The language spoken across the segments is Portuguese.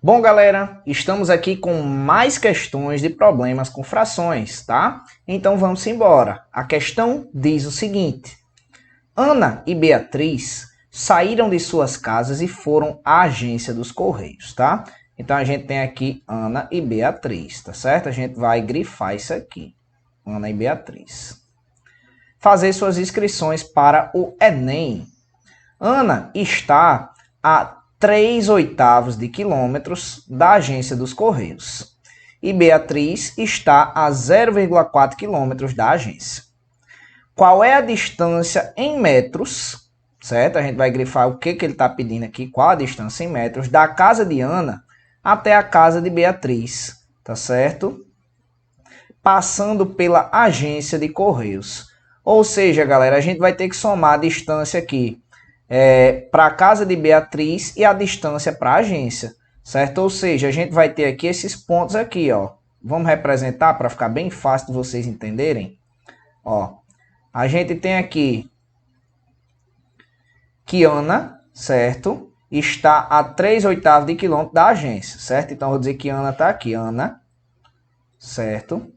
Bom, galera, estamos aqui com mais questões de problemas com frações, tá? Então vamos embora. A questão diz o seguinte: Ana e Beatriz saíram de suas casas e foram à agência dos Correios, tá? Então a gente tem aqui Ana e Beatriz, tá certo? A gente vai grifar isso aqui. Ana e Beatriz. Fazer suas inscrições para o Enem. Ana está a 3/8 de quilômetros da agência dos Correios. E Beatriz está a 0,4 quilômetros da agência. Qual é a distância em metros, certo? A gente vai grifar o que ele está pedindo aqui, qual a distância em metros, da casa de Ana até a casa de Beatriz, tá certo? Passando pela agência de Correios. Ou seja, galera, a gente vai ter que somar a distância aqui para a casa de Beatriz e a distância para a agência, certo? Ou seja, a gente vai ter aqui esses pontos aqui, ó. Vamos representar para ficar bem fácil de vocês entenderem. Ó, a gente tem aqui que Ana, certo? Está a 3/8 de quilômetro da agência, certo? Então, vou dizer que Ana está aqui. Ana, certo?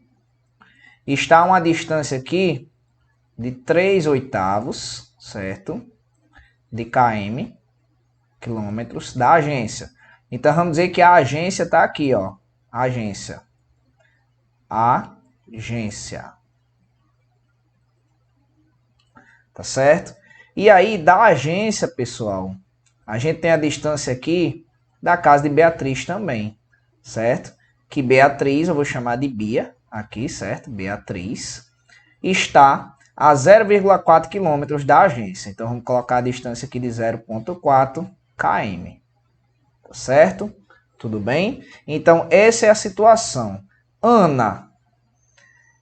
Está a uma distância aqui de 3/8, certo? De km, quilômetros, da agência. Então, vamos dizer que a agência está aqui, ó. Agência. Agência. Tá certo? E aí, da agência, pessoal, a gente tem a distância aqui da casa de Beatriz também, certo? Que Beatriz, eu vou chamar de Bia, aqui, certo? Beatriz, está a 0,4 km da agência. Então, vamos colocar a distância aqui de 0,4 km. Tá certo? Tudo bem? Então, essa é a situação. Ana,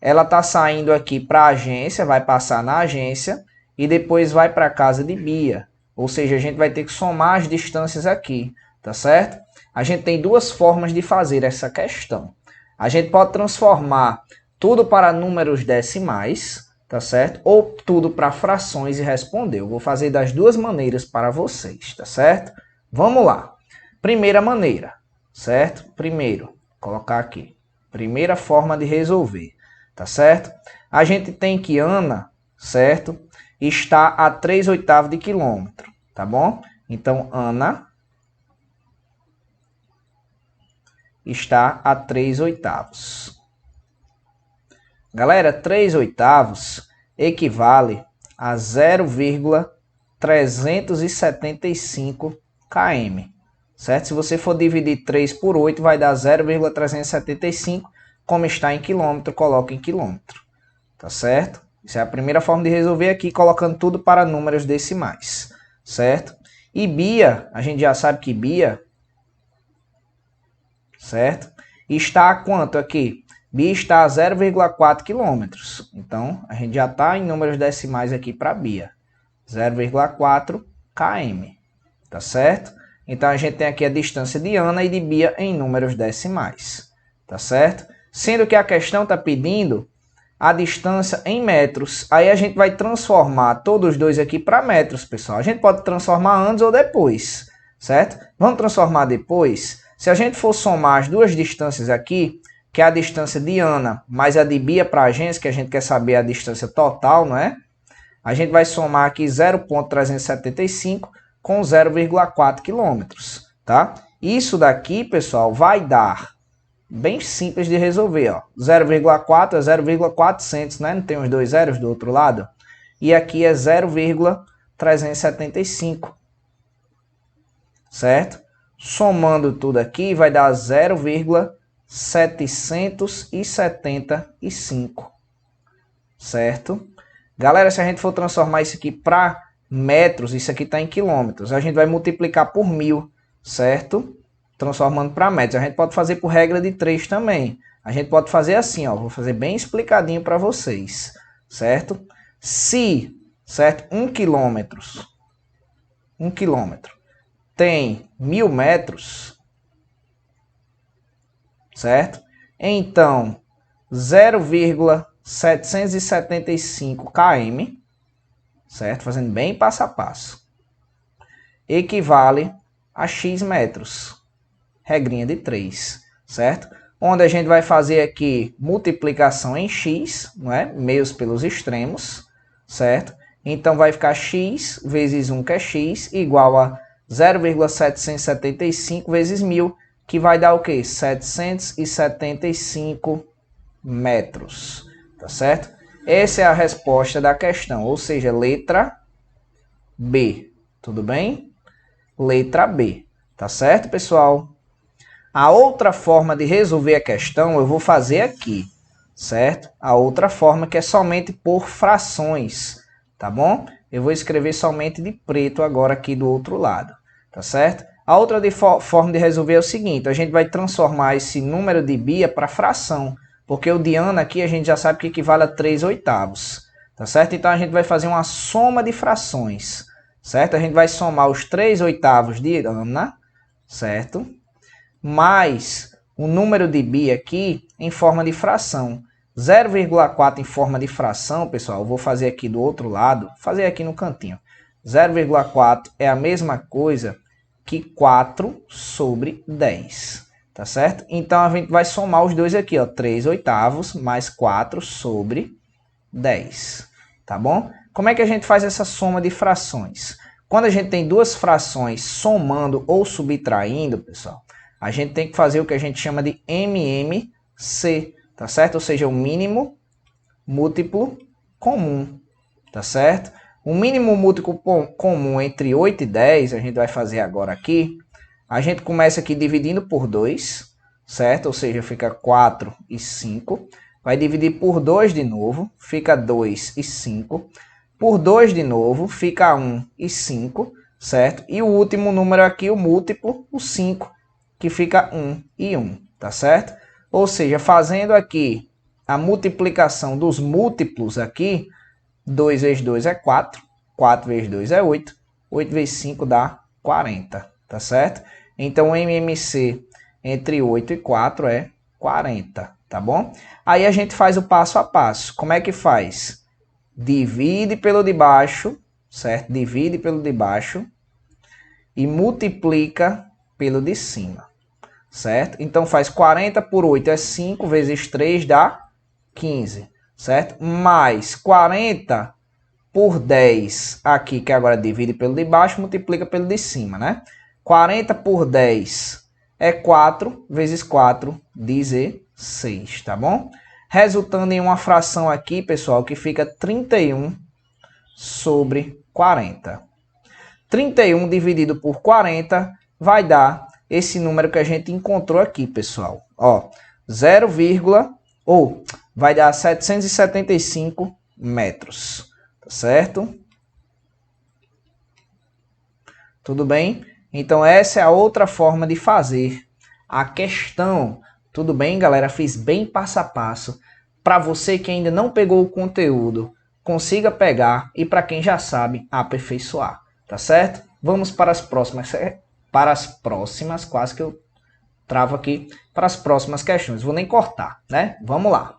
ela está saindo aqui para a agência, vai passar na agência e depois vai para a casa de Bia. Ou seja, a gente vai ter que somar as distâncias aqui, tá certo? A gente tem duas formas de fazer essa questão. A gente pode transformar tudo para números decimais, tá certo? Ou tudo para frações e responder. Eu vou fazer das duas maneiras para vocês, tá certo? Vamos lá. Primeira maneira, certo? Primeiro, colocar aqui. Primeira forma de resolver, tá certo? A gente tem que Ana, certo? Está a 3/8 de quilômetro, tá bom? Então, Ana está a 3/8. Galera, 3/8 equivale a 0,375 km, certo? Se você for dividir 3 por 8, vai dar 0,375. Como está em quilômetro, coloca em quilômetro, tá certo? Essa é a primeira forma de resolver aqui, colocando tudo para números decimais, certo? E Bia, a gente já sabe que Bia, certo? Está a quanto aqui? Bia está a 0,4 quilômetros. Então, a gente já está em números decimais aqui para Bia. 0,4 km, tá certo? Então, a gente tem aqui a distância de Ana e de Bia em números decimais, tá certo? Sendo que a questão está pedindo a distância em metros. Aí a gente vai transformar todos os dois aqui para metros, pessoal. A gente pode transformar antes ou depois, certo? Vamos transformar depois. Se a gente for somar as duas distâncias aqui, que é a distância de Ana mais a de Bia para a agência, que a gente quer saber a distância total, não é? A gente vai somar aqui 0,375 com 0,4 quilômetros, tá? Isso daqui, pessoal, vai dar bem simples de resolver, ó. 0,4 é 0,400, né? Não tem os dois zeros do outro lado? E aqui é 0,375, certo? Somando tudo aqui vai dar 0,775, certo? Galera, se a gente for transformar isso aqui para metros, isso aqui está em quilômetros, a gente vai multiplicar por 1000, certo? Transformando para metros. A gente pode fazer por regra de 3 também. A gente pode fazer assim, ó, vou fazer bem explicadinho para vocês, certo? Se, certo, 1 quilômetro tem 1000 metros, certo? Então, 0,775 km, certo? Fazendo bem passo a passo, equivale a x metros. regrinha de 3, certo? Onde a gente vai fazer aqui multiplicação em x, não é? Meios pelos extremos, certo? Então vai ficar x vezes 1, que é x, igual a 0,775 vezes 1000, que vai dar o quê? 775 metros, tá certo? Essa é a resposta da questão, ou seja, letra B, tudo bem? Letra B, tá certo, pessoal? A outra forma de resolver a questão eu vou fazer aqui, certo? A outra forma que é somente por frações, tá bom? Eu vou escrever somente de preto agora aqui do outro lado, tá certo? A outra forma de resolver é o seguinte, a gente vai transformar esse número de Bia para fração, porque o de Ana aqui a gente já sabe que equivale a 3/8, tá certo? Então a gente vai fazer uma soma de frações, certo? A gente vai somar os 3/8 de Ana, certo? Mais o número de Bia aqui em forma de fração. 0,4 em forma de fração, pessoal, eu vou fazer aqui do outro lado, fazer aqui no cantinho. 0,4 é a mesma coisa que 4 sobre 10, tá certo? Então a gente vai somar os dois aqui, ó, 3/8 mais 4 sobre 10, tá bom? Como é que a gente faz essa soma de frações? Quando a gente tem duas frações somando ou subtraindo, pessoal, a gente tem que fazer o que a gente chama de MMC, tá certo? Ou seja, o mínimo múltiplo comum, tá certo? O mínimo múltiplo comum entre 8 e 10, a gente vai fazer agora aqui. A gente começa aqui dividindo por 2, certo? Ou seja, fica 4 e 5. Vai dividir por 2 de novo, fica 2 e 5. Por 2 de novo, fica 1 e 5, certo? E o último número aqui, o múltiplo, o 5, que fica 1 e 1, tá certo? Ou seja, fazendo aqui a multiplicação dos múltiplos aqui, 2 vezes 2 é 4, 4 vezes 2 é 8, 8 vezes 5 dá 40, tá certo? Então, o MMC entre 8 e 4 é 40, tá bom? Aí a gente faz o passo a passo. Como é que faz? Divide pelo de baixo, certo? Divide pelo de baixo e multiplica pelo de cima. Certo? Então faz 40 por 8 é 5, vezes 3 dá 15, certo? Mais 40 por 10 aqui, que agora divide pelo de baixo, multiplica pelo de cima, né? 40 por 10 é 4, vezes 4, 16, tá bom? Resultando em uma fração aqui, pessoal, que fica 31 sobre 40. 31 dividido por 40 vai dar esse número que a gente encontrou aqui, pessoal. Ó, vai dar 775 metros, tá certo? Tudo bem? Então essa é a outra forma de fazer a questão. Tudo bem, galera? Fiz bem passo a passo. Para você que ainda não pegou o conteúdo, consiga pegar e para quem já sabe, aperfeiçoar, tá certo? Vamos para as próximas quase que eu travo aqui, para as próximas questões. Vou nem cortar, né? Vamos lá.